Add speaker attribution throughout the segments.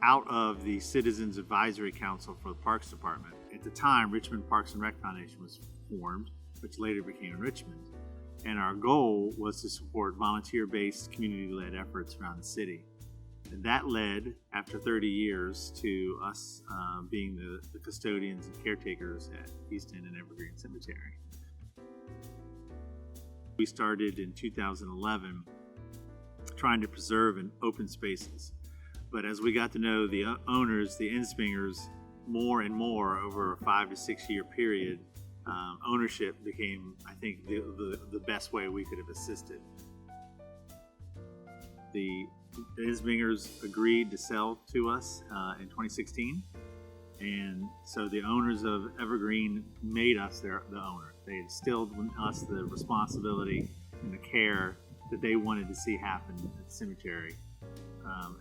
Speaker 1: out of the Citizens Advisory Council for the Parks Department. At the time, Richmond Parks and Rec Foundation was formed, which later became Enrichmond. And our goal was to support volunteer-based, community-led efforts around the city. And that led, after 30 years, to us being the custodians and caretakers at East End and Evergreen Cemetery. We started in 2011 trying to preserve and open spaces. But as we got to know the owners, the Ensbingers, more and more over a 5 to 6 year period, ownership became, I think, the best way we could have assisted. The Ensbingers agreed to sell to us in 2016, and so the owners of Evergreen made us the owner. They instilled in us the responsibility and the care that they wanted to see happen at the cemetery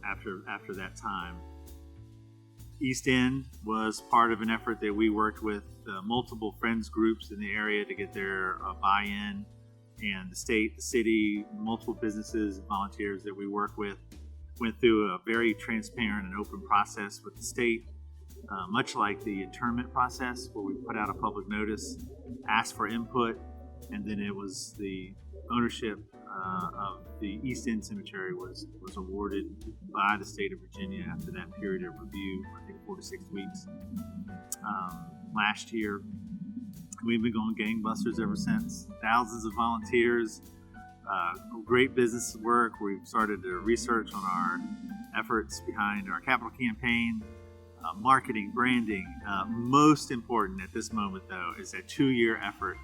Speaker 1: after that time. East End was part of an effort that we worked with multiple friends groups in the area to get their buy-in, and the state, the city, multiple businesses and volunteers that we work with went through a very transparent and open process with the state, much like the internment process, where we put out a public notice, asked for input, and then it was the ownership of the East End Cemetery was awarded by the state of Virginia after that period of review, I think 4 to 6 weeks. Last year, we've been going gangbusters ever since. Thousands of volunteers, great business work. We've started to research on our efforts behind our capital campaign, marketing, branding. Most important at this moment, though, is a 2-year effort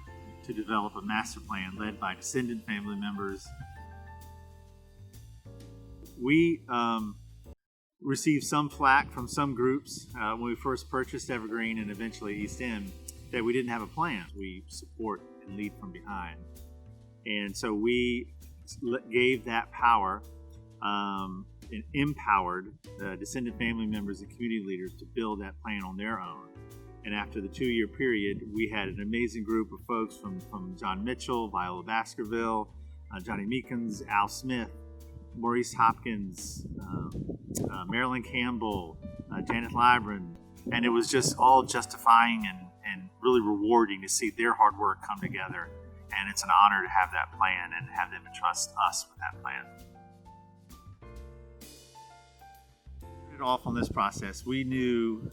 Speaker 1: to develop a master plan led by descendant family members. We received some flack from some groups when we first purchased Evergreen and eventually East End that we didn't have a plan. We support and lead from behind. And so we gave that power and empowered the descendant family members and community leaders to build that plan on their own. And after the 2-year period, we had an amazing group of folks from John Mitchell, Viola Baskerville, Johnny Meekins, Al Smith, Maurice Hopkins, Marilyn Campbell, Janet Libran. And it was just all justifying and really rewarding to see their hard work come together. And it's an honor to have that plan and have them entrust us with that plan. Off on this process, we knew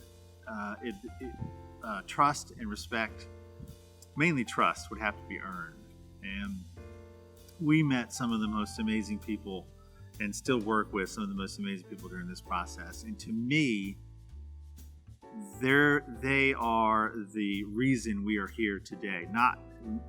Speaker 1: trust and respect, mainly trust, would have to be earned. And we met some of the most amazing people and still work with some of the most amazing people during this process. And to me, they are the reason we are here today. Not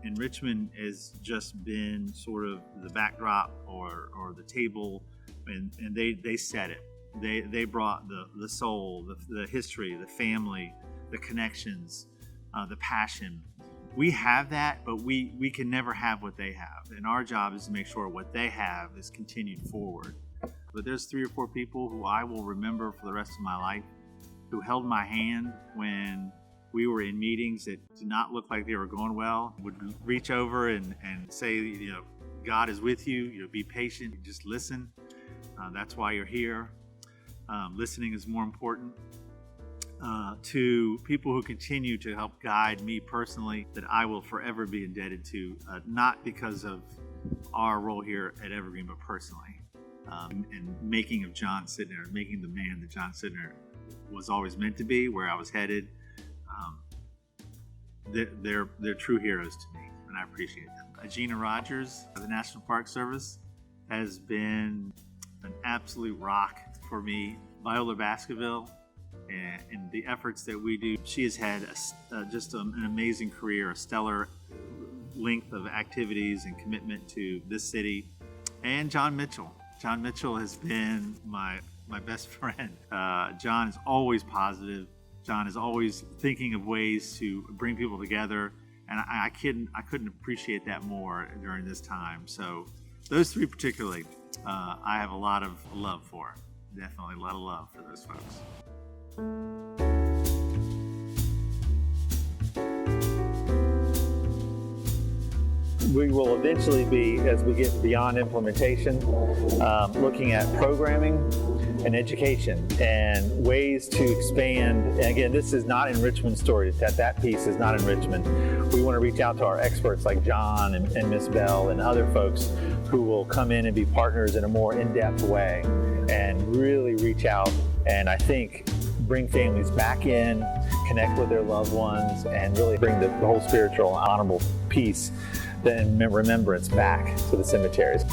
Speaker 1: Enrichmond has just been sort of the backdrop or the table, and they set it. They brought the soul, the history, the family, the connections, the passion. We have that, but we can never have what they have. And our job is to make sure what they have is continued forward. But there's 3 or 4 people who I will remember for the rest of my life, who held my hand when we were in meetings that did not look like they were going well, would reach over and say, God is with you, be patient, just listen. That's why you're here. Listening is more important. To people who continue to help guide me personally, that I will forever be indebted to, not because of our role here at Evergreen, but personally. And making of John Sydnor, making the man that John Sydnor was always meant to be, where I was headed. They're true heroes to me, and I appreciate them. Gina Rogers of the National Park Service has been an absolute rock for me. Viola Baskerville and the efforts that we do. She has had just an amazing career, a stellar length of activities and commitment to this city. And John Mitchell. John Mitchell has been my best friend. John is always positive. John is always thinking of ways to bring people together, and I couldn't appreciate that more during this time. So those 3 particularly, I have a lot of love for. Definitely a lot of love for those folks.
Speaker 2: We will eventually be, as we get beyond implementation, looking at programming
Speaker 3: and education and ways to expand. And again, this is not Enrichmond's story. That piece is not Enrichmond. We want to reach out to our experts like John and Miss Bell and other folks who will come in and be partners in a more in-depth way and really reach out and I think bring families back in, connect with their loved ones, and really bring the whole spiritual and honorable piece, then remembrance back to the cemeteries.